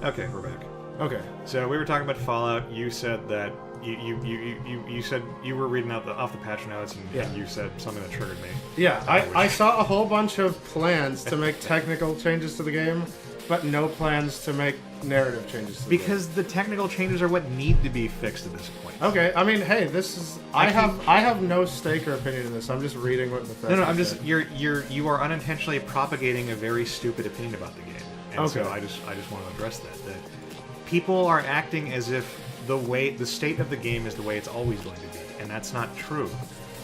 Okay, we're back. Okay. So we were talking about Fallout. You said that you said you were reading out off the patch notes, and you said something that triggered me. Yeah, I saw a whole bunch of plans to make technical changes to the game, but no plans to make narrative changes to the game. Because the technical changes are what need to be fixed at this point. Okay, I mean, hey, this is I have no stake or opinion in this. I'm just reading what Bethesda I'm just said. you are unintentionally propagating a very stupid opinion about the game. And Okay. so I just want to address that people are acting as if the state of the game is the way it's always going to be, and that's not true.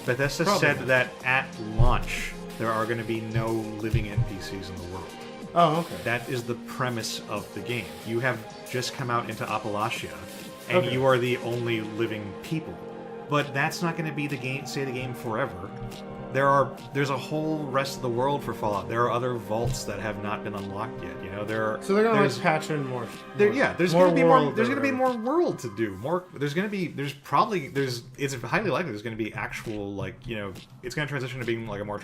Bethesda said that at launch there are going to be no living NPCs in the world. Oh, okay. That is the premise of the game. You have just come out into Appalachia, and you are the only living people. But that's not going to be the game forever. There's a whole rest of the world for Fallout. There are other vaults that have not been unlocked yet. You know, so they're gonna patch in more. There's gonna be more. There's gonna be more world to do. It's highly likely there's gonna be actual it's gonna transition to being like a more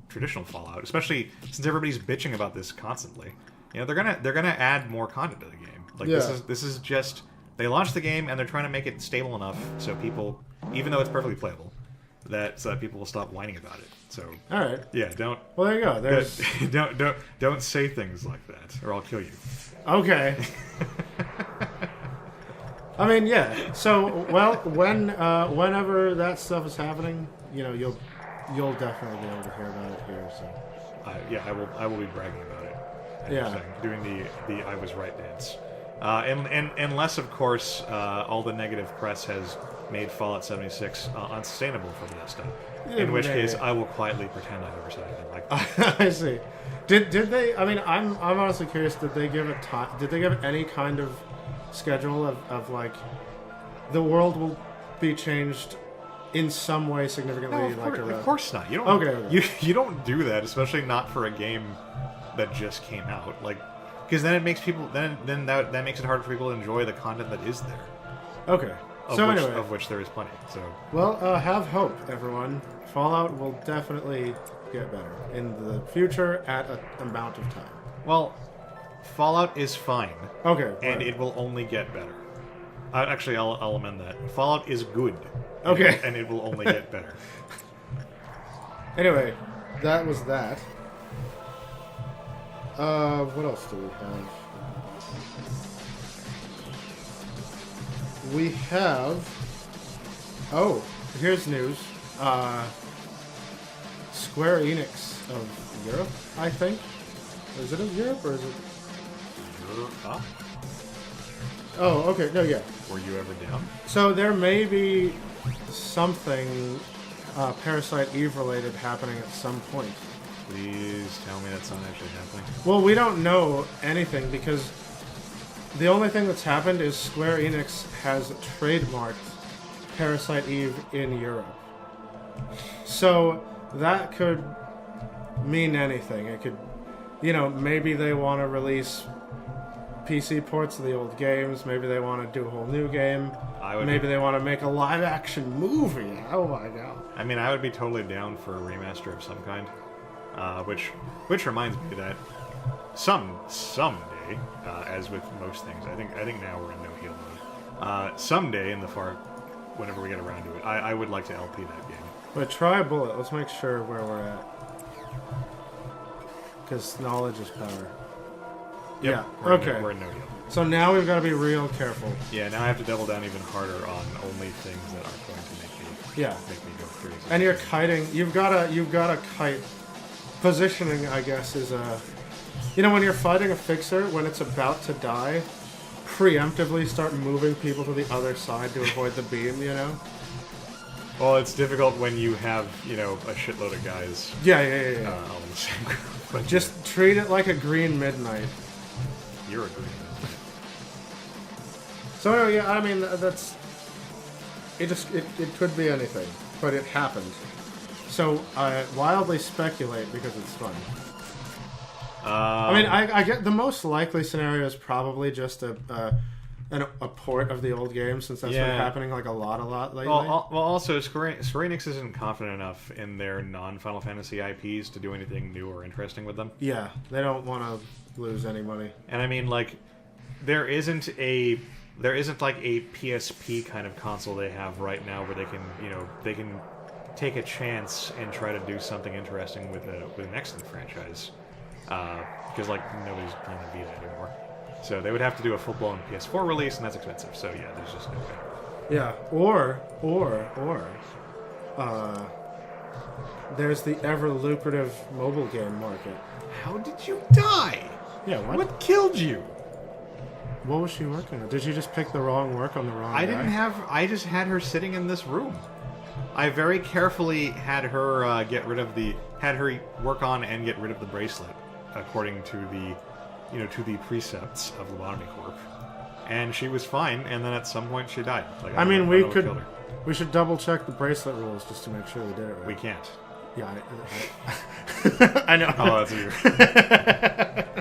traditional Fallout, especially since everybody's bitching about this constantly. You know, they're gonna add more content to the game. This is just they launched the game and they're trying to make it stable enough so people, even though it's perfectly playable, so that people will stop whining about it. So, all right, yeah, don't. Well, there you go. There's don't say things like that, or I'll kill you. Okay. I mean, yeah. So, whenever that stuff is happening, you'll definitely be able to hear about it here. So, I will be bragging about it. Yeah, doing the I was right dance. Unless, of course, all the negative press has made Fallout 76 unsustainable for Bethesda. In which case, I will quietly pretend I never said anything like that. I see. Did they? I mean, I'm honestly curious. Did they give Did they give any kind of schedule of like the world will be changed in some way significantly? No, of course not. You don't. Okay. You don't do that, especially not for a game that just came out. Because then it makes people then that makes it harder for people to enjoy the content that is there. Okay. Anyway, of which there is plenty. So have hope, everyone. Fallout will definitely get better in the future at an amount of time. Well, Fallout is fine. Okay. And it will only get better. Actually, I'll amend that. Fallout is good. Okay. And it will only get better. Anyway, that was that. What else do we have? We have... Oh, here's news. Square Enix of Europe, I think. Is it of Europe or is it... Europe? Huh? Oh, okay. No, yeah. Were you ever down? So there may be something Parasite Eve related happening at some point. Please tell me that's not actually happening. Well, we don't know anything because the only thing that's happened is Square Enix has trademarked Parasite Eve in Europe. So that could mean anything. It could, maybe they want to release PC ports of the old games. Maybe they want to do a whole new game. Maybe they want to make a live-action movie. Oh my god! I mean, I would be totally down for a remaster of some kind. Which reminds me that someday, as with most things, I think now we're in no heal mode. Someday whenever we get around to it, I would like to LP that game. But try a bullet. Let's make sure where we're at. Because knowledge is power. Yep, Yeah. Okay. We're in no heal. So now we've got to be real careful. Yeah. Now I have to double down even harder on only things that aren't going to make me go crazy. And you're kiting. You've got to kite. Positioning, I guess, is a... when you're fighting a fixer, when it's about to die, preemptively start moving people to the other side to avoid the beam, Well, it's difficult when you have, a shitload of guys. Yeah. All in the same group. But just treat it like a green midnight. You're a green. So anyway, yeah, I mean, that's... It could be anything, but it happened. So I wildly speculate because it's fun. I mean, I get the most likely scenario is probably just a port of the old game, since that's been happening a lot lately. Well, also Square Enix isn't confident enough in their non-Final Fantasy IPs to do anything new or interesting with them. Yeah, they don't want to lose any money. And I mean, there isn't like a PSP kind of console they have right now where they can take a chance and try to do something interesting with an excellent franchise. Because like nobody's playing the Vita anymore, so they would have to do a full-blown PS4 release, and that's expensive. So yeah, there's just no way. Yeah, or there's the ever lucrative mobile game market. How did you die? Yeah, what killed you? What was she working on? Did you just pick the wrong work on the wrong guy? I just had her sitting in this room. I very carefully had her had her work on and get rid of the bracelet, according to the precepts of Lobotomy Corp. And she was fine, and then at some point she died. Like, we should double check the bracelet rules just to make sure we did it right. We can't. Yeah, I know. Oh, that's weird.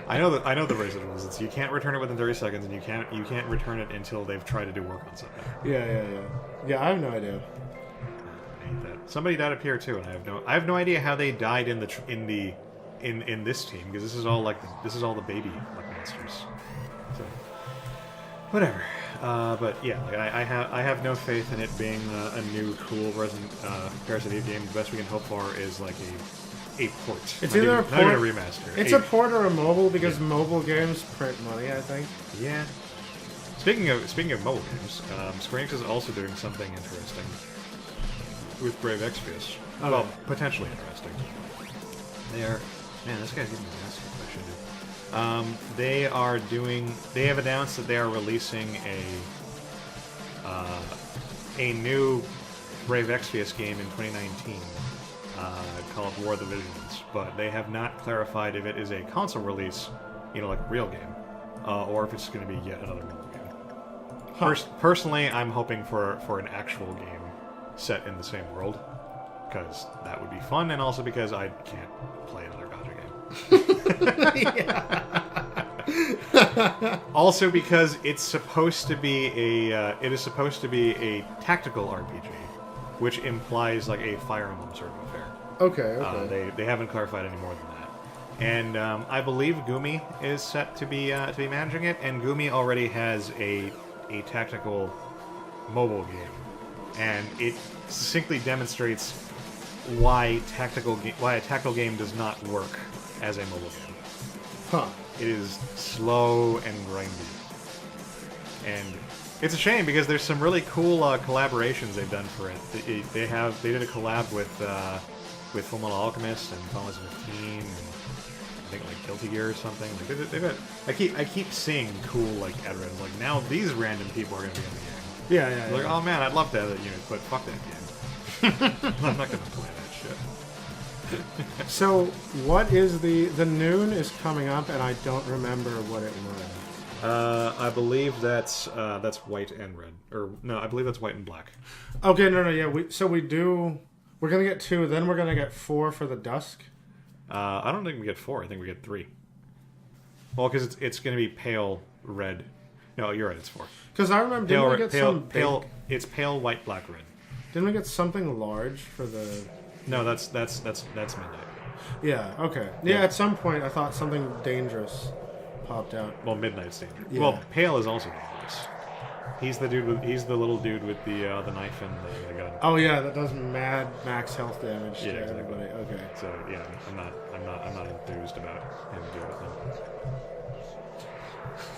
I know the bracelet rules. It's you can't return it within 30 seconds, and you can't return it until they've tried to do work on something. Yeah, I have no idea. I hate that. Somebody died up here too, and I have no idea how they died in this team, because this is all the baby monsters. So whatever. But yeah, like I have no faith in it being a new cool Parasite Eve game. The best we can hope for is like a port. It's either a port, not even a remaster. It's a port or a mobile, because mobile games print money, I think. Yeah. Speaking of mobile games, Square Enix is also doing something interesting with Brave Exvius. Oh. Well, potentially interesting. Man, this guy's giving me an ass kick. I should do. They have announced that they are releasing a new Brave Exvius game in 2019 called War of the Visions, but they have not clarified if it is a console release, like a real game, or if it's going to be yet another mobile game. Huh. Personally, I'm hoping for an actual game set in the same world, because that would be fun, and also because I can't play another Gotcha game. Also because it's supposed to be a tactical RPG, which implies like a Fire Emblem sort of affair. Okay. They haven't clarified any more than that, and I believe Gumi is set to be managing it, and Gumi already has a tactical mobile game, and it succinctly demonstrates why a tactical game does not work as a mobile game. Huh. It is slow and grindy. And it's a shame because there's some really cool collaborations they've done for it. They did a collab with Fullmetal Alchemist and Final Fantasy 15 and I think like Guilty Gear or something. Like I keep seeing cool like add-ons. Like now these random people are gonna be in the game. Yeah. Like, oh man, I'd love to have that unit, but fuck that game. I'm not gonna play that shit. So, what is the Noon is coming up, and I don't remember what it was. I believe that's white and red, or no, I believe that's white and black. Okay, no, yeah. We're gonna get 2, then we're gonna get 4 for the Dusk. I don't think we get 4. I think we get 3. Well, because it's gonna be pale red. No, you're right. It's 4. Because I remember didn't we get pale. It's pale white, black, red. Didn't we get something large for the? No, that's midnight. Yeah. Okay. Yeah. At some point, I thought something dangerous popped out. Well, midnight's dangerous. Yeah. Well, pale is also dangerous. He's the little dude with the knife and the gun. Oh yeah, that does mad max health damage to exactly. everybody. Okay. So yeah, I'm not enthused about him doing it.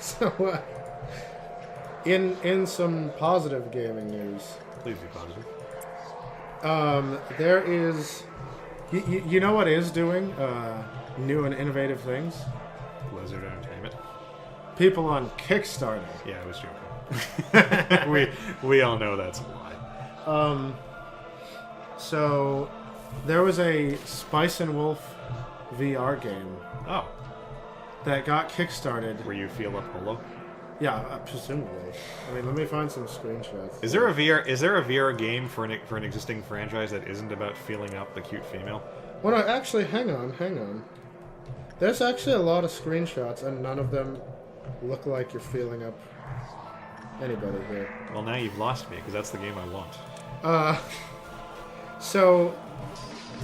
So, in some positive gaming news. Please be positive. There is, you know what is doing new and innovative things? Blizzard Entertainment. People on Kickstarter. Yeah, I was joking. we all know that's a lie. So there was a Spice and Wolf VR game. Oh. That got kickstarted. Where you feel up Holo? Yeah, presumably. I mean, let me find some screenshots. Is there a VR game for an existing franchise that isn't about feeling up the cute female? Well, no, actually, hang on. There's actually a lot of screenshots, and none of them look like you're feeling up anybody here. Well, now you've lost me, because that's the game I want. So,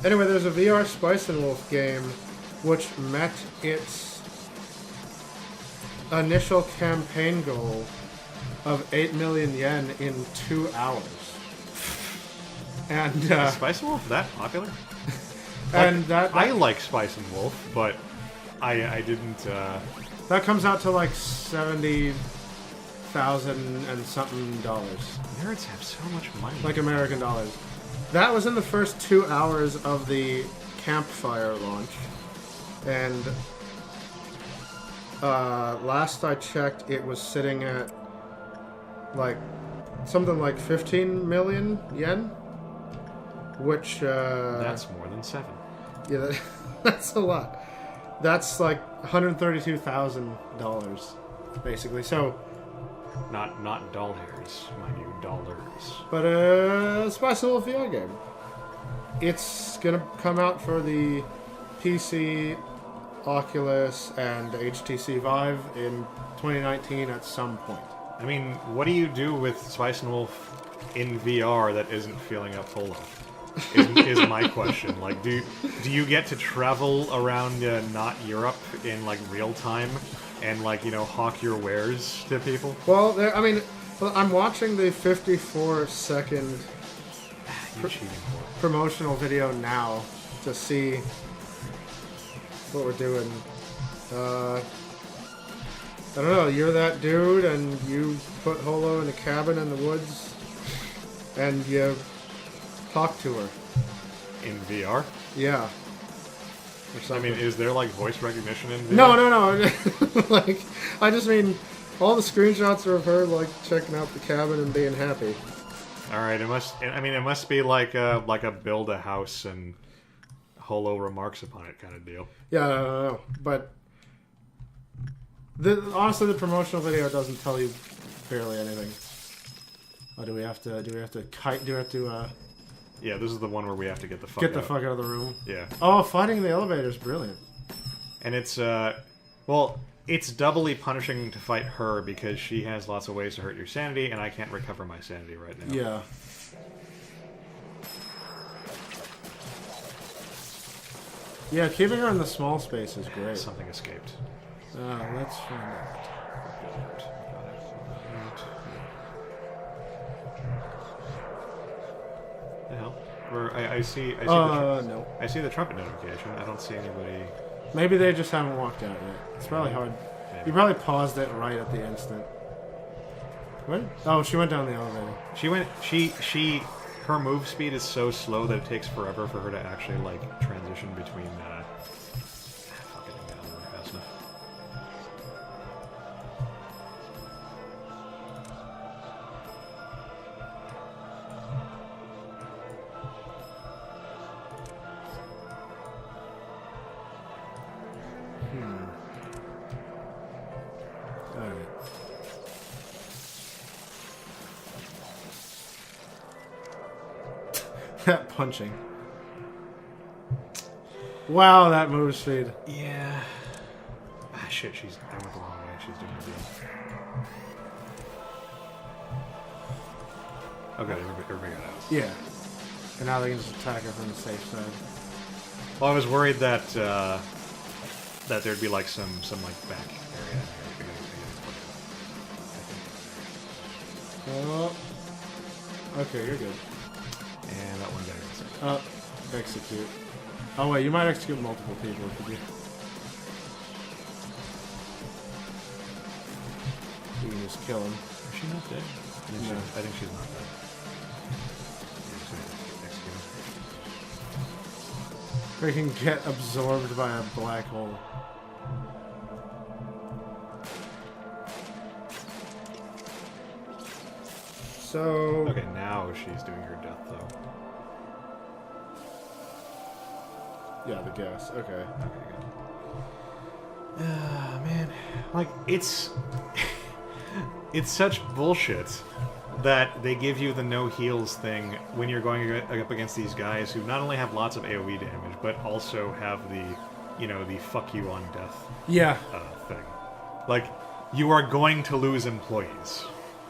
anyway, there's a VR Spice and Wolf game which met its initial campaign goal of 8 million yen in 2 hours. And Is Spice and Wolf that popular? and that I like Spice and Wolf, but I didn't. that comes out to like 70,000 and something dollars, Nerds have so much money. like American dollars. That was in the first 2 hours of the Campfire launch, and last I checked, it was sitting at like something like 15 million yen, which That's more than 7. yeah, that's a lot. That's like $132,000 basically. So, Not doll hairs, mind you, dollars. but Spice and Wolf VR game. It's gonna come out for the PC, Oculus, and HTC Vive in 2019 at some point. I mean, what do you do with Spice and Wolf in VR that isn't feeling up Polo? Is my question. Like, do you get to travel around not Europe in like real time and like hawk your wares to people? Well, I mean, I'm watching the 54-second You cheating for promotional video now to see what we're doing. I don't know. You're that dude, and you put Holo in a cabin in the woods, and you talk to her. in VR. Yeah. Or I something. mean, is there like voice recognition in VR? No. Like, I just mean, all the screenshots are of her like checking out the cabin and being happy. All right, it must. I mean, it must be like a build a house and Holo remarks upon it kind of deal. Yeah, no. But honestly, the promotional video doesn't tell you barely anything. Oh, do we have to kite? Do we have to Yeah, this is the one where we have to get the fuck get the out. fuck out of the room? Yeah, Oh, fighting in the elevator is brilliant. and it's well, it's doubly punishing to fight her because she has lots of ways to hurt your sanity, and I can't recover my sanity right now. Yeah. Yeah, keeping her in the small space is great. Something escaped. Let's find out. The hell? I see. No. I see the trumpet notification. I don't see anybody. Maybe they just haven't walked out yet. It's probably hard. Maybe. You probably paused it right at the instant. What? Oh, she went down the elevator. She went. She. Her move speed is so slow that it takes forever for her to actually like transition between. Fucking get out of there fast enough. Alright. That punching. Wow, that move speed. Yeah. Ah, shit. I went the wrong way. She's doing her deal. Oh, good. Everybody got out. Yeah. And now they can just attack her from the safe side. Well, I was worried that that there'd be like some like back area. Oh. Okay, you're good. And that one guy got sick. Execute. Oh wait, you might execute multiple people, could you? You can just kill him. Is she not dead? No. I think she's not dead. Yeah, just gonna execute her. They can get absorbed by a black hole. So... Okay, now she's doing her death, though. Yeah, the gas. Okay. Okay, good. Man. Like, it's... it's such bullshit that they give you the no heals thing when you're going up against these guys who not only have lots of AoE damage, but also have the, the fuck you on death Yeah. thing. Like, you are going to lose employees.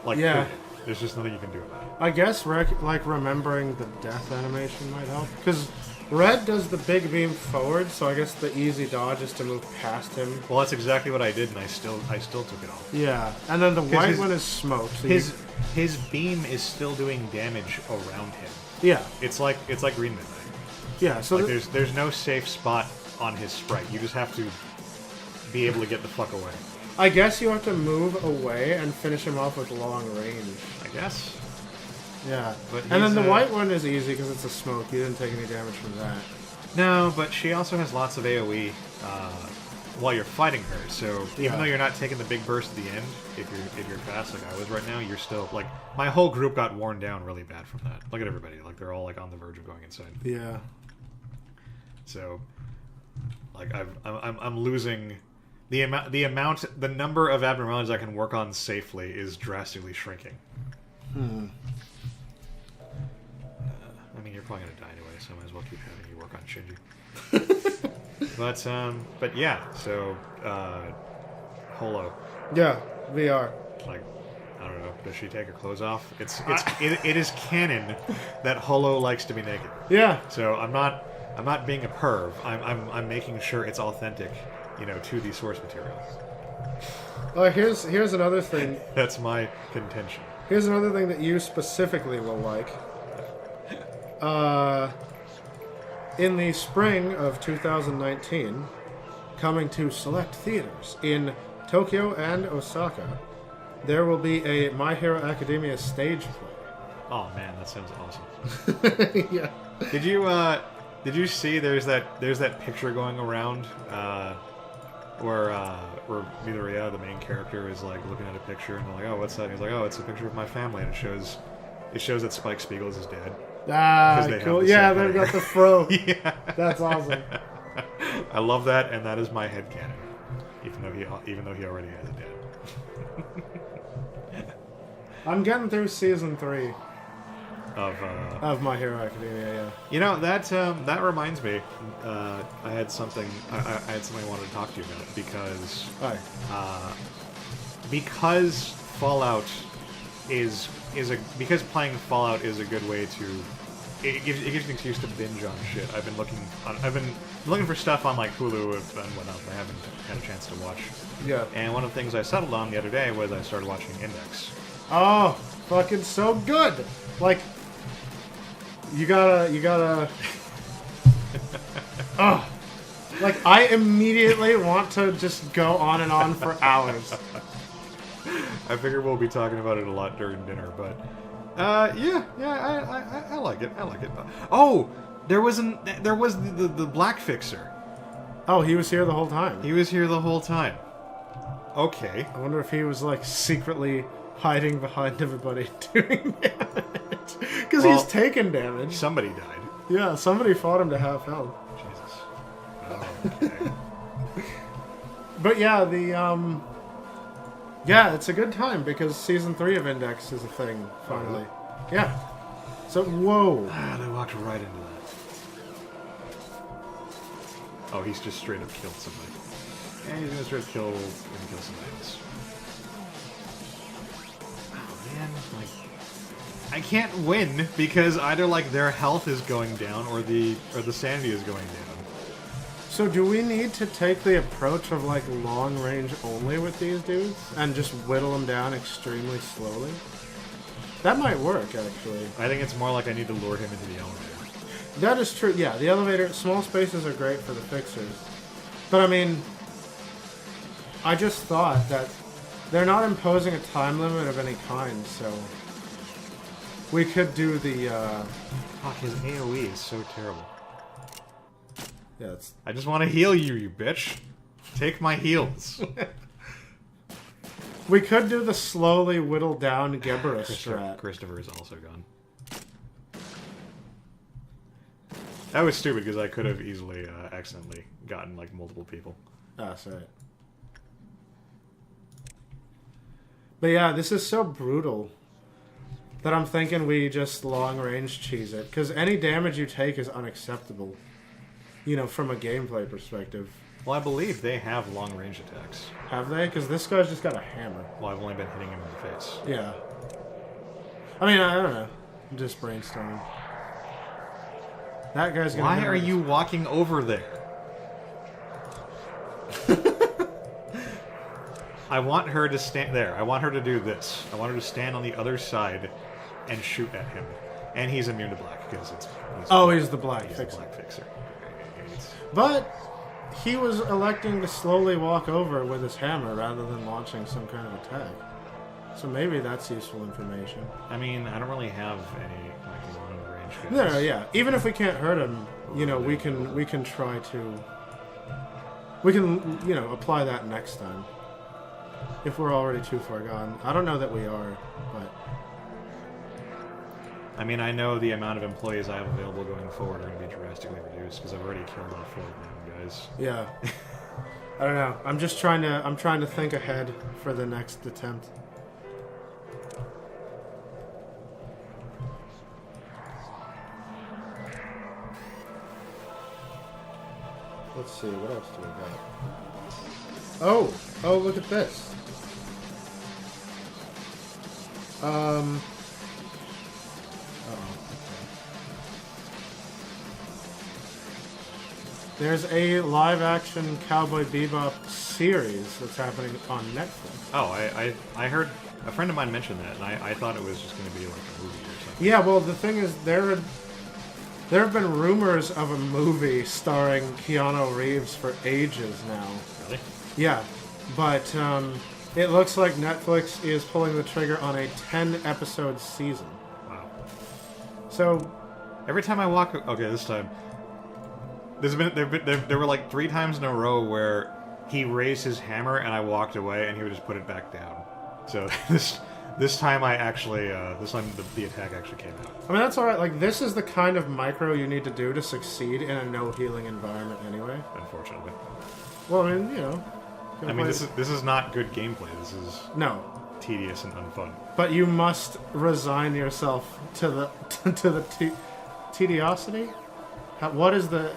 Like, Yeah. period. There's just nothing you can do about it. I guess, like, remembering the death animation might help. Because Red does the big beam forward, so I guess the easy dodge is to move past him. Well, that's exactly what I did, and I still took it off. Yeah, and then the white one is smoke. So his beam is still doing damage around him. Yeah, it's like Green Midnight. Yeah, so like there's no safe spot on his sprite. You just have to be able to get the fuck away. I guess you have to move away and finish him off with long range. I guess. Yeah, and then the white one is easy because it's a smoke. You didn't take any damage from that. No, but she also has lots of AoE while you're fighting her. So even though you're not taking the big burst at the end, if you're fast like I was right now, you're still like my whole group got worn down really bad from that. Look at everybody, like they're all like on the verge of going insane. Yeah. So, like I'm losing the number of abnormalities I can work on safely is drastically shrinking. I mean, you're probably gonna die anyway, so I might as well keep having you work on Shinji. But yeah, so Holo. Yeah, VR. Like, I don't know. Does she take her clothes off? It is canon that Holo likes to be naked. Yeah. So I'm not being a perv. I'm making sure it's authentic, to the source material. Here's another thing. That's my contention. Here's another thing that you specifically will like. In the spring of 2019, coming to select theaters in Tokyo and Osaka, there will be a My Hero Academia stage play. Oh man, that sounds awesome. Yeah. Did you see there's that picture going around where Midoriya, the main character, is like looking at a picture and they're like, oh, what's that? And he's like, oh, it's a picture of my family, and it shows that Spike Spiegel is his dad. Ah, cool. Yeah, they've got the fro. Yeah. That's awesome. I love that, and that is my headcanon. Even though he already has a dad. I'm getting through season 3 of My Hero Academia. Yeah. That reminds me. I had something I wanted to talk to you about because Fallout because playing Fallout is a good way to it gives you an excuse to binge on shit. I've been looking for stuff on like Hulu and whatnot, but I haven't had a chance to watch. Yeah. And one of the things I settled on the other day was I started watching Index. Oh, fucking so good! Like, you gotta. Oh, like I immediately want to just go on and on for hours. I figure we'll be talking about it a lot during dinner, but I like it. I like it. Oh, there was the Black Fixer. Oh, he was here the whole time. He was here the whole time. Okay. I wonder if he was like secretly hiding behind everybody doing damage because he's taking damage. Somebody died. Yeah, somebody fought him to half health. Jesus. Oh, okay. But yeah, yeah, it's a good time because season 3 of Index is a thing, finally. Yeah. So, whoa. They walked right into that. Oh, he's just straight up killed somebody. Yeah, he's gonna straight up kill somebody else. Oh man, I can't win because either like their health is going down or the sanity is going down. So do we need to take the approach of like long range only with these dudes and just whittle them down extremely slowly? That might work, actually. I think it's more like I need to lure him into the elevator. That is true. Yeah, the elevator, small spaces are great for the fixers. But I mean, I just thought that they're not imposing a time limit of any kind, so we could do the... Fuck, his AoE is so terrible. Yeah, it's... I just want to heal you, you bitch. Take my heals. We could do the slowly whittle down Gebera strat. Christopher is also gone. That was stupid because I could have easily accidentally gotten like multiple people. Ah, sorry. But yeah, this is so brutal that I'm thinking we just long range cheese it because any damage you take is unacceptable. From a gameplay perspective. Well, I believe they have long-range attacks. Have they? Because this guy's just got a hammer. Well, I've only been hitting him in the face. Yeah. I mean, I don't know. I'm just brainstorming. That guy's gonna. Why are you walking over there? I want her to stand there. I want her to do this. I want her to stand on the other side and shoot at him. And he's immune to black because it's. He's the black fixer. The black fixer. But he was electing to slowly walk over with his hammer rather than launching some kind of attack. So maybe that's useful information. I mean, I don't really have any like long range guys. No, yeah. Even if we can't hurt him, you know, we can try to. We can, you know, apply that next time. If we're already too far gone. I don't know that we are, but. I mean, I know the amount of employees I have available going forward are going to be drastically reduced because I've already killed off 4 of them, guys. Yeah. I don't know. I'm trying to think ahead for the next attempt. Let's see, what else do we got? Oh, look at this. There's a live-action Cowboy Bebop series that's happening on Netflix. Oh, I heard a friend of mine mention that, and I thought it was just going to be like a movie or something. Yeah, well, the thing is, there have been rumors of a movie starring Keanu Reeves for ages now. Really? Yeah, but it looks like Netflix is pulling the trigger on a 10-episode season. Wow. So every time I walk, okay, this time there were like 3 times in a row where he raised his hammer and I walked away and he would just put it back down. So this time I actually the attack actually came out. I mean, that's all right. Like, this is the kind of micro you need to do to succeed in a no healing environment anyway. Unfortunately. Well, I mean, you know. I mean, this is not good gameplay. This is tedious and unfun. But you must resign yourself to the tediosity. What is the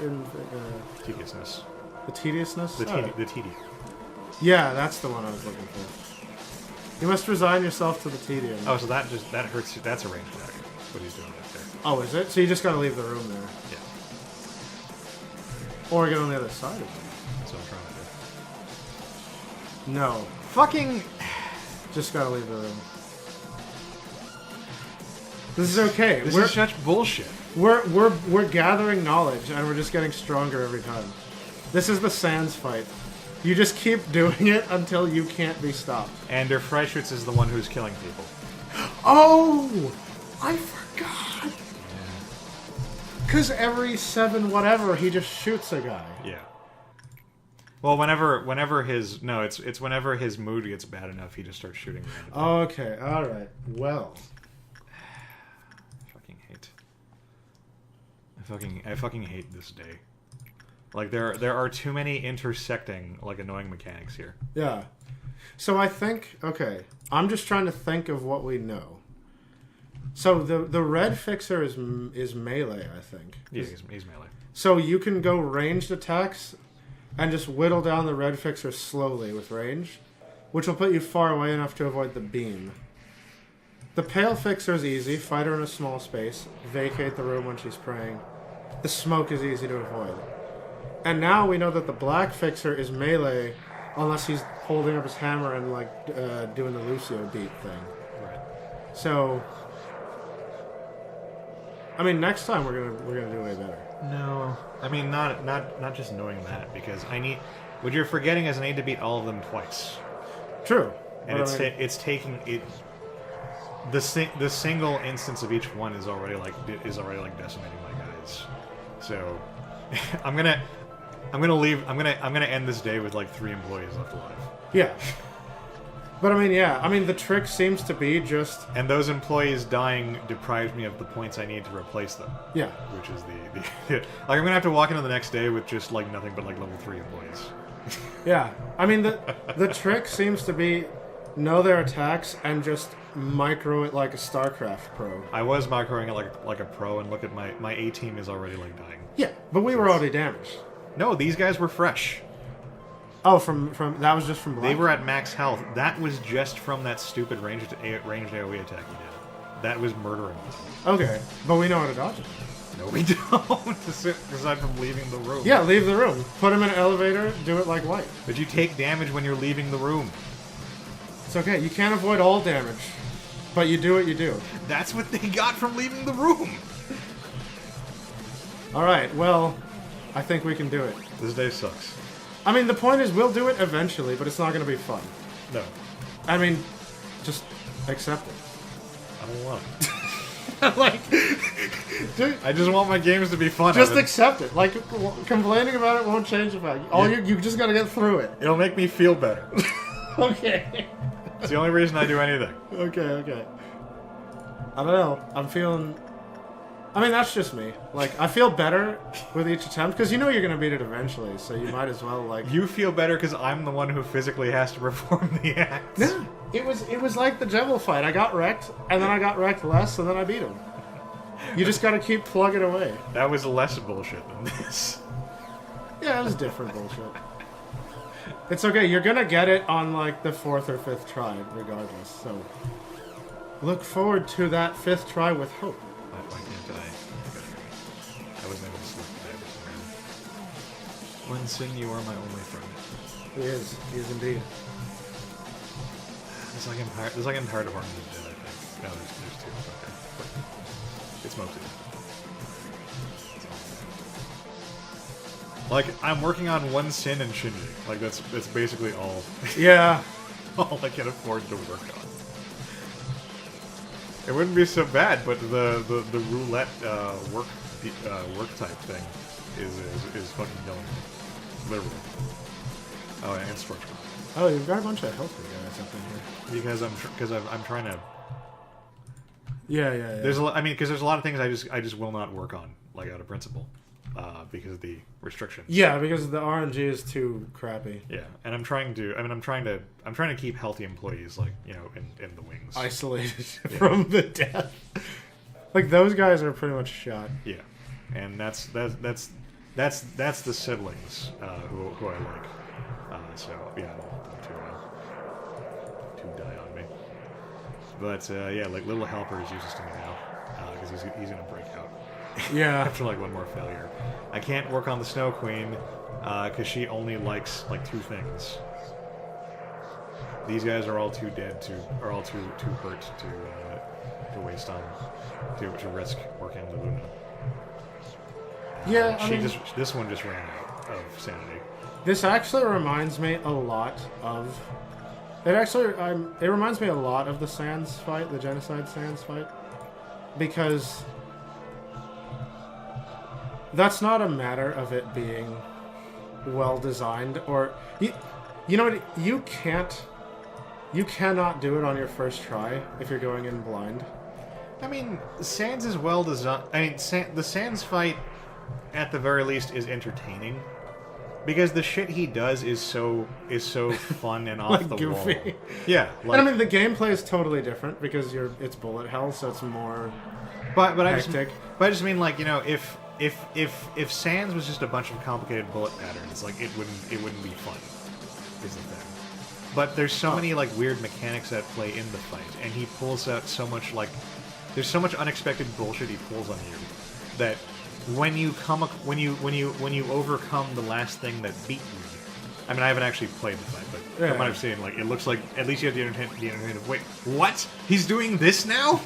tediousness? The tediousness. The tedium. Yeah, that's the one I was looking for. You must resign yourself to the tedium. Oh, so that hurts you. That's a ranged attack. What he's doing back there. Oh, is it? So you just gotta leave the room there. Yeah. Or get on the other side of it. That's what I'm trying to do. No. Fucking. Just gotta leave the room. This is okay. This is such bullshit. We're gathering knowledge and we're just getting stronger every time. This is the Sans fight. You just keep doing it until you can't be stopped. And der Freischütz is the one who's killing people. Oh! I forgot! Because every 7 whatever, he just shoots a guy. Yeah. Well, whenever his... No, it's whenever his mood gets bad enough, he just starts shooting randomly. Okay, alright. Well. I fucking hate this day. Like, there are too many intersecting, like, annoying mechanics here. Yeah. So I think... Okay. I'm just trying to think of what we know. So the red fixer is melee, I think. Yeah, he's melee. So you can go ranged attacks and just whittle down the red fixer slowly with range, which will put you far away enough to avoid the beam. The pale fixer is easy. Fight her in a small space. Vacate the room when she's praying. The smoke is easy to avoid. And now we know that the black fixer is melee unless he's holding up his hammer and like doing the Lucio beat thing. Right. So, I mean, next time we're gonna do way better. No, I mean not just knowing that, because what you're forgetting is I need to beat all of them twice. True. And it's taking it. The single instance of each one is already like decimating my guys. So I'm gonna end this day with like 3 employees left alive. Yeah. But I mean, the trick seems to be just... And those employees dying deprives me of the points I need to replace them. Yeah. Which is like, I'm gonna have to walk into the next day with just like nothing but like level 3 employees. Yeah. I mean, the trick seems to be know their attacks and just micro it like a StarCraft pro. I was microing it like a pro, and look at my A team is already like dying. Yeah, but we were already damaged. No, these guys were fresh. Oh, from that was just from black? They were at max health. That was just from that stupid ranged AoE attack you did. That was murdering them. Okay, but we know how to dodge it. No, we don't. Aside from leaving the room. Yeah, leave the room. Put him in an elevator, do it like White. But you take damage when you're leaving the room. It's okay, you can't avoid all damage. But you do what you do. That's what they got from leaving the room. Alright, well, I think we can do it. This day sucks. I mean, the point is we'll do it eventually, but it's not going to be fun. No. I mean, just accept it. I don't want it. Like, dude, I just want my games to be fun. just accept it. Like, complaining about it won't change the fact. You just gotta get through it. It'll make me feel better. Okay. It's the only reason I do anything. Okay. I don't know. I'm feeling... I mean, that's just me. Like, I feel better with each attempt, because you know you're gonna beat it eventually, so you might as well, like... You feel better because I'm the one who physically has to perform the act. No, it was like the Jebel fight. I got wrecked, and then I got wrecked less, and then I beat him. You just gotta keep plugging away. That was less bullshit than this. Yeah, it was different bullshit. It's okay, you're gonna get it on, like, the 4th or 5th try, regardless, so... Look forward to that 5th try with hope. Why can't I wasn't able to sleep today for some reason. One Sin, you are my only friend. He is indeed. It's like I'm tired of Arms of Dead, I think. No, there's two. Okay. But it's mostly like, I'm working on One Sin and Shinji. Like, that's basically all. Yeah. All I can afford to work on. It wouldn't be so bad, but the roulette work type thing is fucking killing me. Literally. Oh, and structure. Oh, you've got a bunch of healthy guys up in here. Because I'm trying to. Yeah. There's a lot. I mean, because there's a lot of things I just will not work on, like out of principle, because of the restrictions. Yeah, because the RNG is too crappy. Yeah, and I'm trying to keep healthy employees, like, you know, in the wings, Isolated from the death. Like, those guys are pretty much shot. Yeah, and that's the siblings who I like. So yeah, I don't want them to die on me. But yeah, like Little Helper is useless to me now because he's gonna break out. Yeah. After like one more failure, I can't work on the Snow Queen because she only likes like 2 things. These guys are all too dead are all too hurt to waste on to risk working on the Luna. Yeah, this one just ran out of sanity. This actually reminds me a lot of... It reminds me a lot of the Sans fight, the Genocide Sans fight. Because... that's not a matter of it being well-designed, or... You know what? You cannot do it on your first try if you're going in blind. I mean, Sans is well designed. I mean, the Sans fight, at the very least, is entertaining. Because the shit he does is so fun and off like the goofy. wall. Yeah, like, and I mean the gameplay is totally different because it's bullet hell, so it's more. But I just mean, like, you know, if Sans was just a bunch of complicated bullet patterns, like it wouldn't be fun. Is the thing. But there's so many like weird mechanics that play in the fight, and he pulls out so much, like, there's so much unexpected bullshit he pulls on you that. When you overcome the last thing that beat you, I mean, I haven't actually played the fight, but from what I've seen, like, it looks like at least you have the entertainment of, wait, what? He's doing this now?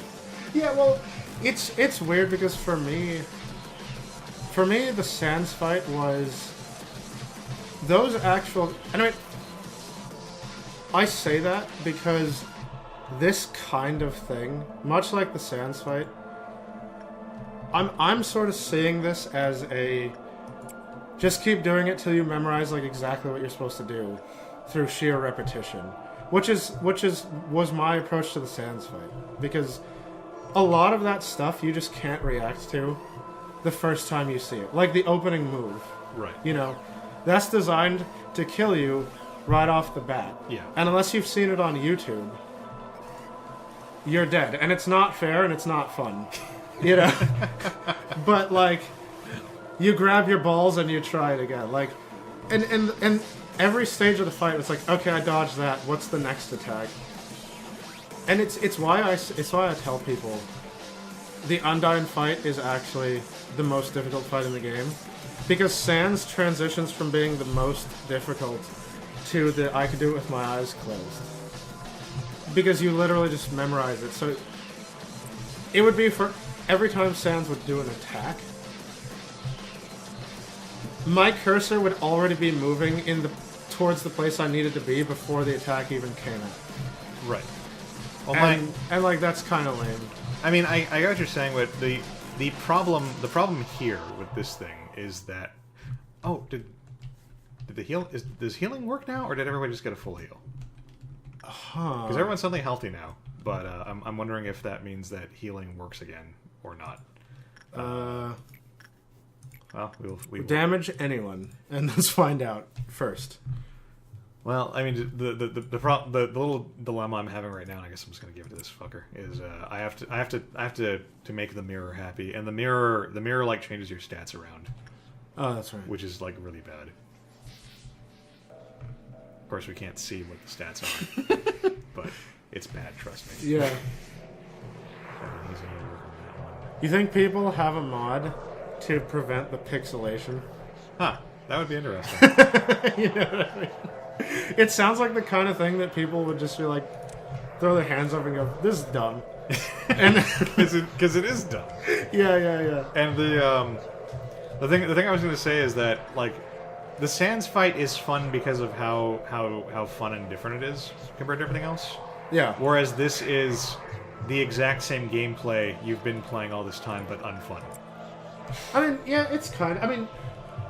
Yeah, well, it's weird because for me, the Sans fight was those actual. Anyway, I say that because this kind of thing, much like the Sans fight. I'm sort of seeing this as a just keep doing it till you memorize like exactly what you're supposed to do through sheer repetition, which was my approach to the Sans fight, because a lot of that stuff you just can't react to the first time you see it, like the opening move. Right. You know, that's designed to kill you right off the bat. Yeah. And unless you've seen it on YouTube, you're dead, and it's not fair and it's not fun. You know, but like, you grab your balls and you try it again. Like, and every stage of the fight, it's like, okay, I dodged that. What's the next attack? And it's why I tell people, the Undyne fight is actually the most difficult fight in the game. Because Sans transitions from being the most difficult to the I could do it with my eyes closed. Because you literally just memorize it. So it would be for every time Sans would do an attack, my cursor would already be moving towards the place I needed to be before the attack even came out. Right. Well, and like that's kind of lame. I mean, I get what you're saying, but the problem here with this thing is that did the heal does healing work now, or did everybody just get a full heal? Because everyone's suddenly healthy now, but I'm wondering if that means that healing works again or not. Well, we will damage anyone, and let's find out first. Well, I mean, the little dilemma I'm having right now, and I guess I'm just gonna give it to this fucker, is I have to make the mirror happy, and the mirror like changes your stats around. Oh, that's right. Which is like really bad. Of course, we can't see what the stats are, but it's bad. Trust me. Yeah. You think people have a mod to prevent the pixelation? Huh. That would be interesting. You know what I mean? It sounds like the kind of thing that people would just be like, throw their hands up and go, "This is dumb," and because it is dumb. Yeah. And the thing I was going to say is that like the Sans fight is fun because of how fun and different it is compared to everything else. Yeah. Whereas this is the exact same gameplay you've been playing all this time, but unfun. I mean, yeah,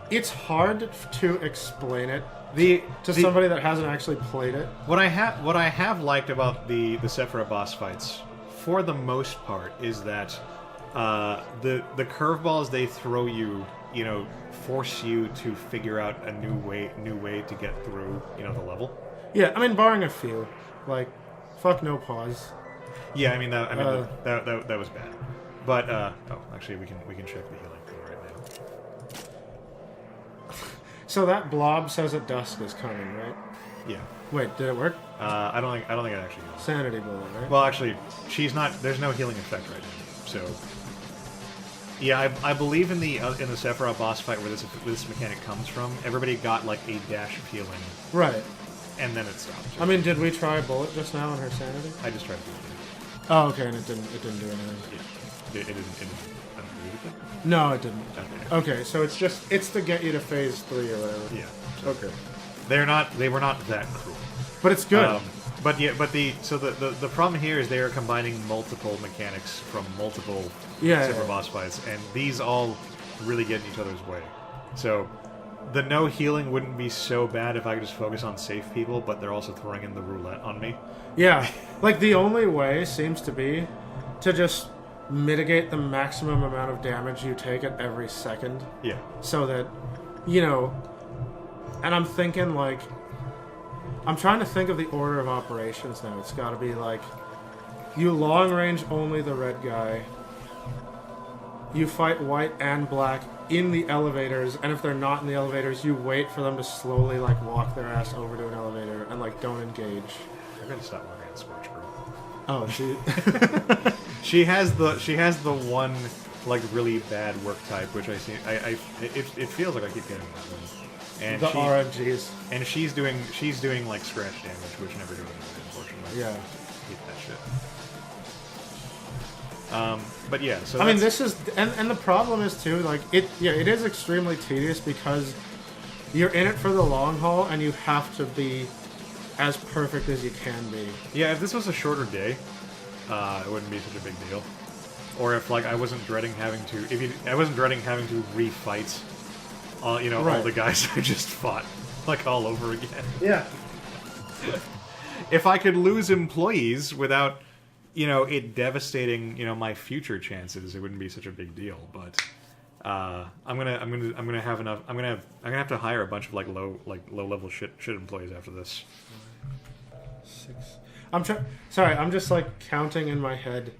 it's hard to explain it to somebody that hasn't actually played it. What I have liked about the Sephiroth boss fights, for the most part, is that the curveballs they throw you, force you to figure out a new way to get through, the level. Yeah, I mean, barring a few, like, fuck no pause. Yeah, I mean that was bad. But actually, we can check the healing thing right now. So that blob says that dusk is coming, right? Yeah. Wait, did it work? I don't think it actually heals. Sanity bullet, right? Well, actually, she's not. There's no healing effect right now. So, yeah, I believe in the Sephiroth boss fight where this mechanic comes from. Everybody got like a dash of healing. Right. And then it stopped. I mean, did we try a bullet just now on her sanity? I just tried to do it. Oh, okay, and it didn't do anything. Yeah. It didn't agree with it? No, it didn't. Okay, so it's to get you to phase 3 or whatever. Yeah. Okay. They were not that cruel. But it's good. The problem here is they are combining multiple mechanics from multiple super boss fights, and these all really get in each other's way. So the no healing wouldn't be so bad if I could just focus on safe people, but they're also throwing in the roulette on me. Yeah, like the only way seems to be to just mitigate the maximum amount of damage you take at every second. Yeah. So that, and I'm thinking like, I'm trying to think of the order of operations now. It's got to be like, you long range only the red guy. You fight white and black in the elevators, and if they're not in the elevators, you wait for them to slowly like walk their ass over to an elevator and like don't engage. I'm gonna stop working at Scorch Girl. Oh, she has the one like really bad work type, which I see. It feels like I keep getting that one. And the RNGs. And she's doing like scratch damage, which never do anything, unfortunately. Yeah. Hate that shit. But yeah, so I mean, this is and the problem is too, like it is extremely tedious because you're in it for the long haul and you have to be as perfect as you can be. Yeah, if this was a shorter day, it wouldn't be such a big deal. Or if like I wasn't dreading having to refight all the guys I just fought like all over again. Yeah. If I could lose employees without it devastating my future chances, it wouldn't be such a big deal. But I'm gonna have to hire a bunch of low level shit employees after this. 6. I'm just like counting in my head.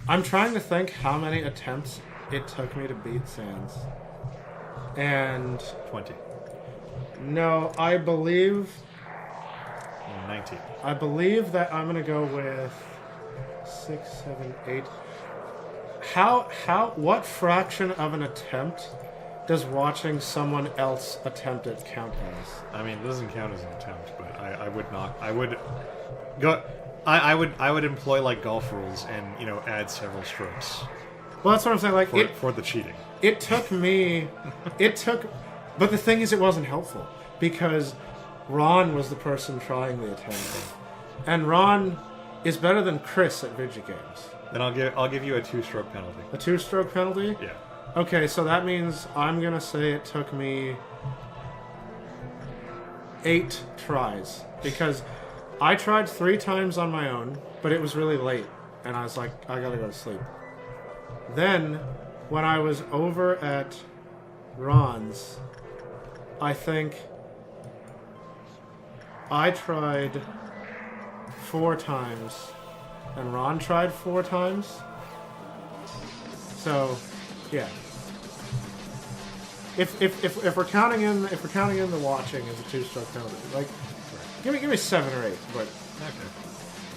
I'm trying to think how many attempts it took me to beat Sans. And 20. No, I believe 19. I believe that I'm gonna go with 6, 7, 8. what fraction of an attempt does watching someone else attempt it count as? I mean, it doesn't count as an attempt, but I would not. I would go. I would employ like golf rules and add several strokes. Well, that's what I'm saying. Like for the cheating. It took me. But the thing is, it wasn't helpful because Ron was the person trying the attempt, and Ron is better than Chris at video games. Then I'll give you a 2-stroke penalty. A 2-stroke penalty? Yeah. Okay, so that means I'm gonna say it took me 8 tries because I tried 3 times on my own, but it was really late, and I was like, I gotta go to sleep. Then, when I was over at Ron's, I think I tried 4 times, and Ron tried 4 times. So, yeah. If we're counting in the watching as a 2-stroke penalty, like give me 7 or 8, but okay.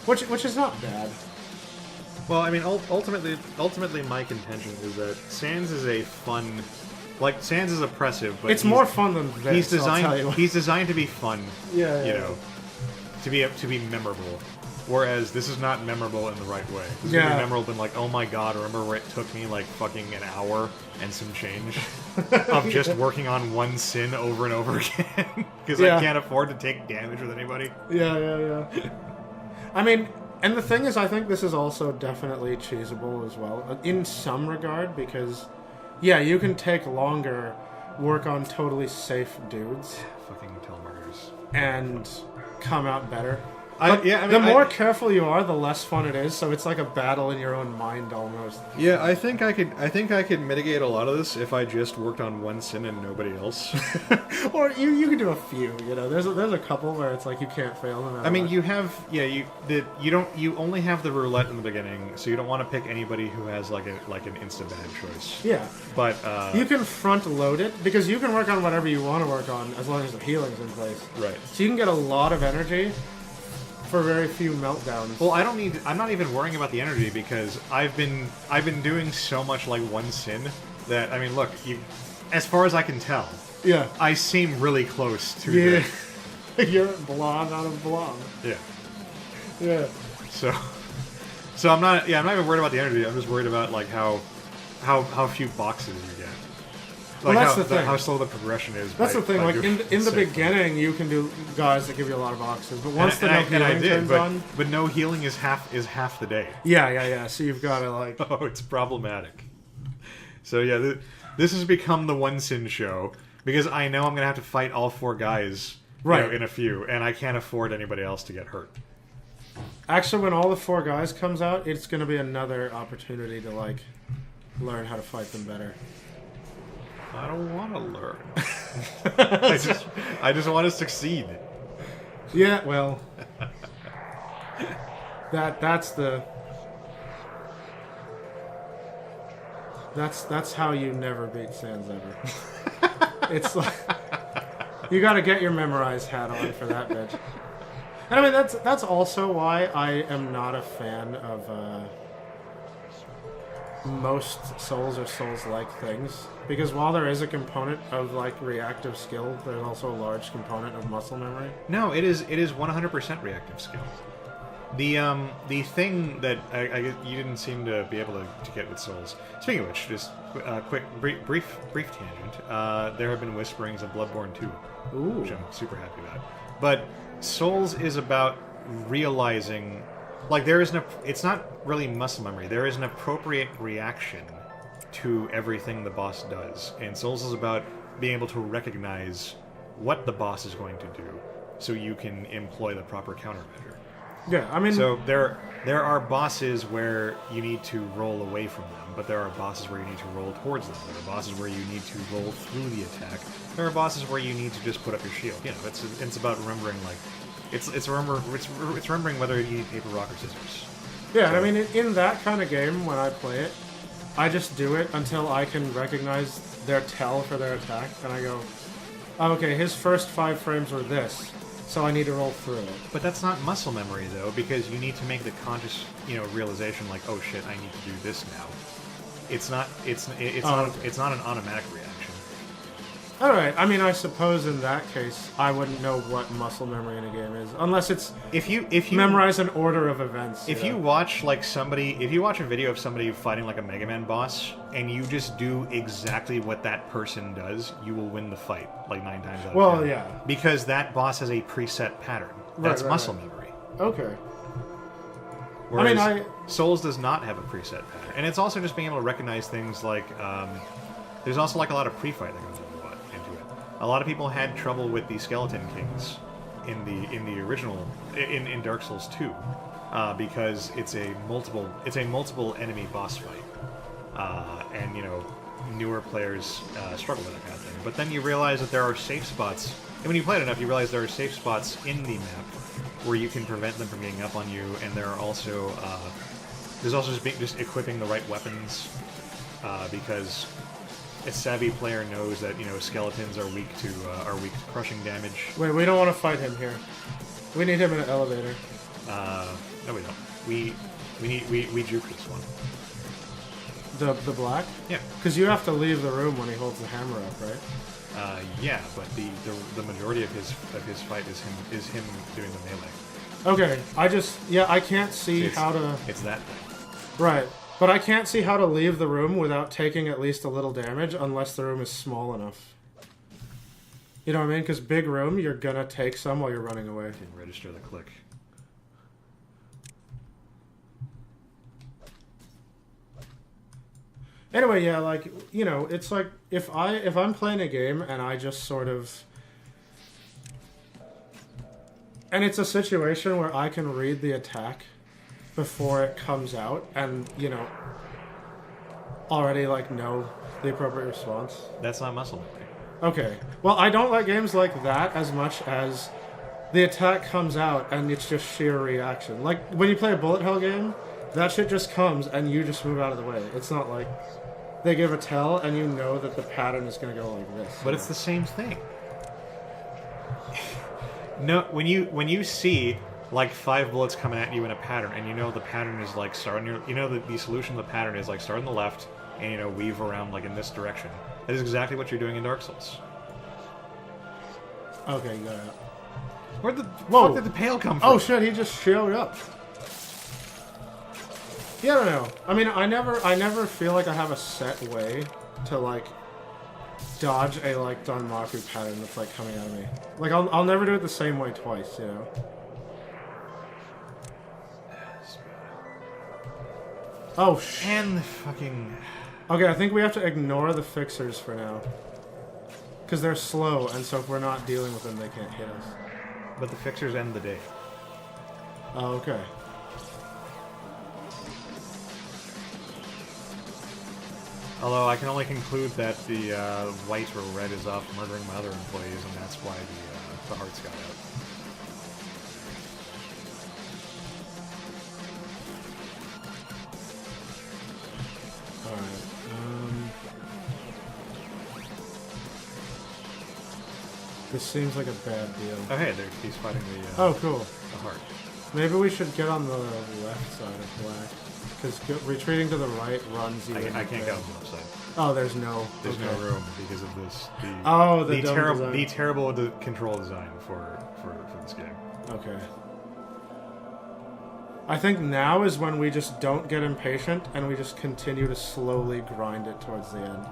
Which is not bad. Well, I mean, ultimately, my contention is that Sans is a fun. Like Sans is oppressive, but it's more fun than this. He's designed. I'll tell you. He's designed to be fun. Yeah. To be memorable. Whereas this is not memorable in the right way. This is gonna be memorable in like, oh my god, remember where it took me like fucking an hour and some change of just working on one sin over and over again because I can't afford to take damage with anybody. Yeah. I mean, and the thing is, I think this is also definitely cheesable as well in some regard because, you can take longer, work on totally safe dudes, fucking telemarketers, and come out better. The more careful you are, the less fun it is. So it's like a battle in your own mind almost. Yeah, I think I could mitigate a lot of this if I just worked on one sin and nobody else. Or you can do a few. There's a couple where it's like you can't fail them. I mean, you only have the roulette in the beginning, so you don't want to pick anybody who has like an insta bad choice. Yeah, but you can front load it because you can work on whatever you want to work on as long as the healing's in place. Right. So you can get a lot of energy for very few meltdowns. Well, I'm not even worrying about the energy because I've been doing so much like one sin that, I mean, look, as far as I can tell, I seem really close to You're blonde out of blonde. Yeah. So I'm not even worried about the energy. I'm just worried about like how few boxes you get. Like that's the thing. How slow the progression is. That's the thing. Like in the beginning, you can do guys that give you a lot of boxes, but once the no healing turns on, but no healing is half the day. Yeah. So you've got to like. Oh, it's problematic. So yeah, this has become the one sin show because I know I'm gonna have to fight all 4 guys in a few, and I can't afford anybody else to get hurt. Actually, when all the 4 guys comes out, it's gonna be another opportunity to like learn how to fight them better. I don't want to learn. I just want to succeed. Yeah, well, that's how you never beat Sans ever. It's like you got to get your memorized hat on for that bitch. And I mean that's also why I am not a fan of most Souls or Souls-like things. Because while there is a component of like reactive skill, there's also a large component of muscle memory. No, it is 100% reactive skill. The thing that you didn't seem to be able to get with Souls. Speaking of which, just quick brief tangent. There have been whisperings of Bloodborne 2, which I'm super happy about. But Souls is about realizing, like it's not really muscle memory. There is an appropriate reaction to everything the boss does, and Souls is about being able to recognize what the boss is going to do, so you can employ the proper countermeasure. Yeah, I mean, so there are bosses where you need to roll away from them, but there are bosses where you need to roll towards them. There are bosses where you need to roll through the attack. There are bosses where you need to just put up your shield. It's about remembering like it's remembering whether you need paper, rock, or scissors. Yeah, so, I mean, in that kind of game, when I play it, I just do it until I can recognize their tell for their attack, and I go, oh, okay, his first 5 frames were this, so I need to roll through it. But that's not muscle memory, though, because you need to make the conscious, realization, like, oh shit, I need to do this now. It's not an automatic reaction. All right. I mean, I suppose in that case, I wouldn't know what muscle memory in a game is, unless it's if you memorize an order of events. If you watch if you watch a video of somebody fighting like a Mega Man boss, and you just do exactly what that person does, you will win the fight like 9 times out of 10. Well, yeah, because that boss has a preset pattern. That's muscle memory. Okay. Whereas Souls does not have a preset pattern, and it's also just being able to recognize things like there's also like a lot of pre-fight that goes into it. A lot of people had trouble with the Skeleton Kings in the original in Dark Souls 2 because it's a multiple enemy boss fight, and newer players struggle with that kind of thing. But then you realize that there are safe spots, and when you play it enough, you realize there are safe spots in the map where you can prevent them from getting up on you, and there are also there's also just equipping the right weapons because a savvy player knows that skeletons are weak to crushing damage. Wait, we don't want to fight him here. We need him in an elevator. No, we don't. We juke this one. The black? Yeah. Because you have to leave the room when he holds the hammer up, right? Yeah, but the majority of his fight is him doing the melee. Okay, I can't see how to. It's that thing. Right. But I can't see how to leave the room without taking at least a little damage unless the room is small enough. You know what I mean? Because big room, you're gonna take some while you're running away. Didn't register the click. Anyway, yeah, like, it's like if I'm playing a game and I just sort of... And it's a situation where I can read the attack before it comes out and, already, know the appropriate response. That's not muscle memory. Okay. Well, I don't like games like that as much as the attack comes out and it's just sheer reaction. Like, when you play a bullet hell game, that shit just comes and you just move out of the way. It's not like they give a tell and you know that the pattern is going to go like this. But it's the same thing. No, when you see... 5 bullets coming at you in a pattern, and the pattern is starting. The solution to the pattern is start on the left, and weave around in this direction. That is exactly what you're doing in Dark Souls. Okay, got it. Where the fuck did the pail come from? Oh shit, he just showed up. Yeah, I don't know. I mean, I never feel like I have a set way to dodge a Danmaku pattern that's coming at me. I'll never do it the same way twice, Oh, shit. And the fucking... Okay, I think we have to ignore the fixers for now. Because they're slow, and so if we're not dealing with them, they can't hit us. But the fixers end the day. Oh, okay. Although I can only conclude that the white or red is off murdering my other employees, and that's why the hearts got out. This seems like a bad deal. Oh hey, he's fighting the... oh, cool. The heart. Maybe we should get on the left side of black. Because retreating to the right runs you. I can't get on the left side. Oh, there's no room because of this. The terrible control design for this game. Okay. I think now is when we just don't get impatient and we just continue to slowly grind it towards the end.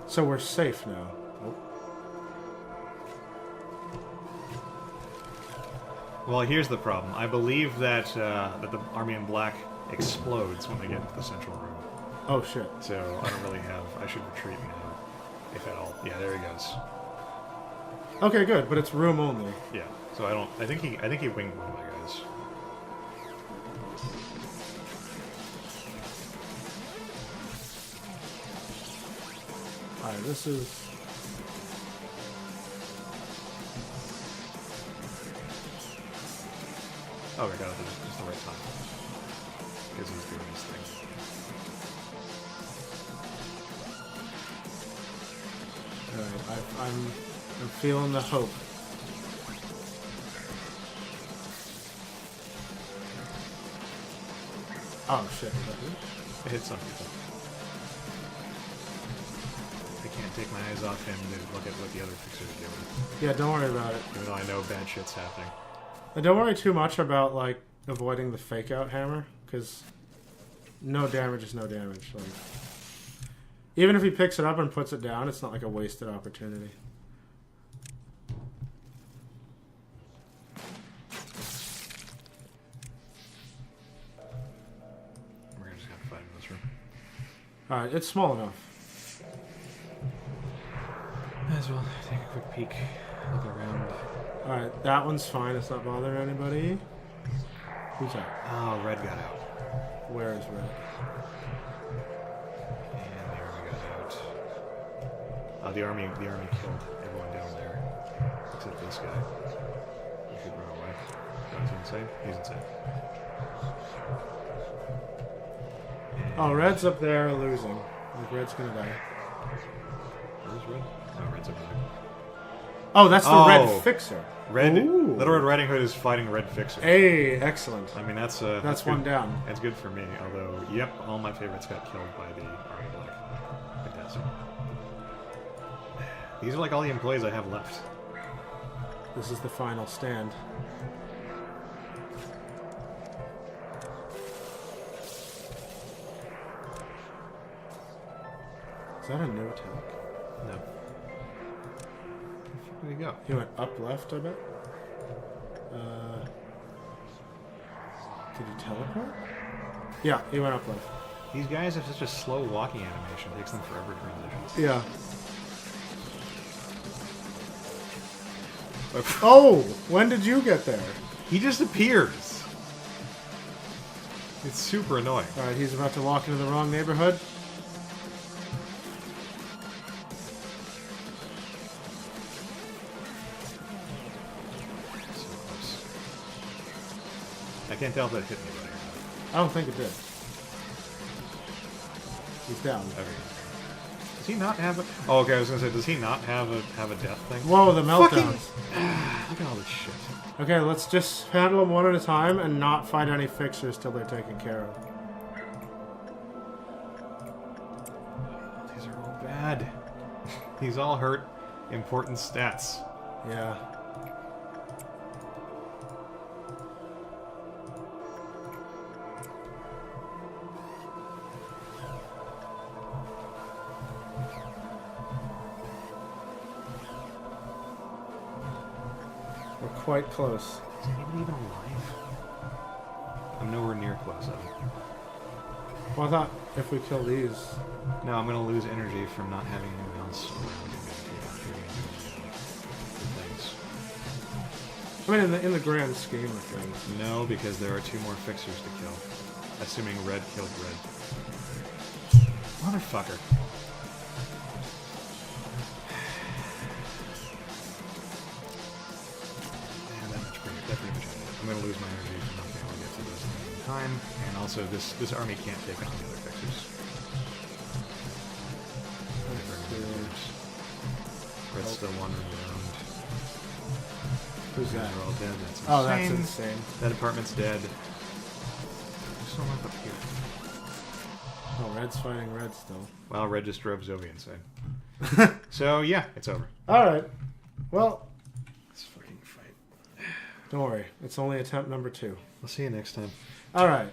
So we're safe now. Well, here's the problem. I believe that that the army in black explodes when they get into the central room. Oh shit! So I don't really have. I should retreat now, if at all. Yeah, there he goes. Okay, good, but it's room only. Yeah. So I don't. I think he winged one of my guys. All right, this is. Oh, we got it just the right time. Because he's doing his thing. Alright, I'm feeling the hope. Oh shit! It hit some people. I can't take my eyes off him to look at what the other fixers are doing. Yeah, don't worry about it. Even though I know bad shit's happening. And don't worry too much about like avoiding the fake out hammer, because no damage is no damage. Like, even if he picks it up and puts it down, it's not like a wasted opportunity. We're gonna just have to fight in this room. Alright, it's small enough. Might as well take a quick peek, look around. Alright, that one's fine. It's not bothering anybody. Who's that? Oh, red got out. Where is red? And the army got out. Oh, the army killed everyone down there. Except this guy. He could run away. Oh, is he insane? He's insane. Oh, red's up there losing. Like, red's gonna die. Where's red? Oh, red's up there. Oh, that's the red fixer. Red, Ooh. Little Red Riding Hood is fighting Red Fixer. Hey, excellent. I mean, that's one down. That's good for me. Although, yep, all my favorites got killed by the Army Black. Fantastic. These are like all the employees I have left. This is the final stand. Is that a new attack? No. Where'd he go? He went up left, I bet. Did he teleport? Yeah, he went up left. These guys have such a slow walking animation. It takes them forever to transition. Yeah. Oh! When did you get there? He just appears. It's super annoying. Alright, he's about to walk into the wrong neighborhood. I can't tell if that hit anybody. I don't think it did. He's down. Okay. Does he not have a... Oh, okay, I was gonna say, does he not have a death thing? Whoa, the meltdowns. Look at all this shit. Okay, let's just handle them one at a time and not fight any fixers till they're taken care of. These are all bad. These all hurt important stats. Yeah. We're quite close. Is anybody even alive? I'm nowhere near close of it. Well, I thought if we kill these... No, I'm gonna lose energy from not having anyone else around things. I mean, in the grand scheme of things. No, because there are 2 more fixers to kill. Assuming red killed red. Motherfucker. That pretty much ended it. I'm gonna lose my energy from not being able to get to those in time, and also this army can't take on the other fixers. Red's still wandering around. Who's that? They're all dead. That's insane. Oh, that's insane. That apartment's dead. There's no life up here. Oh, red's fighting red still. Well, red just drove Zoe insane. So yeah, it's over. Alright. Well, Let's fucking fight. don't worry. It's only attempt number 2. I'll see you next time. Alright.